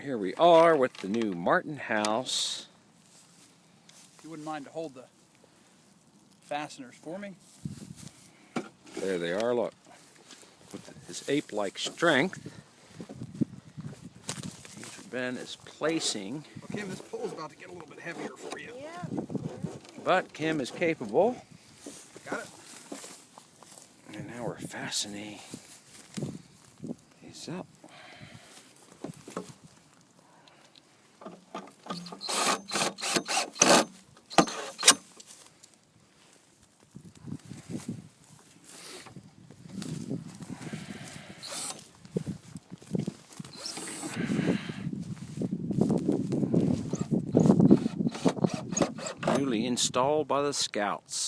Here we are with the new Martin house. You wouldn't mind to hold the fasteners for me? There they are, look. With his ape-like strength, Ben is placing. Well, Kim, this pole's about to get a little bit heavier for you. Yeah. But Kim is capable. Got it? And now we're fastening these up. Newly installed by the Scouts.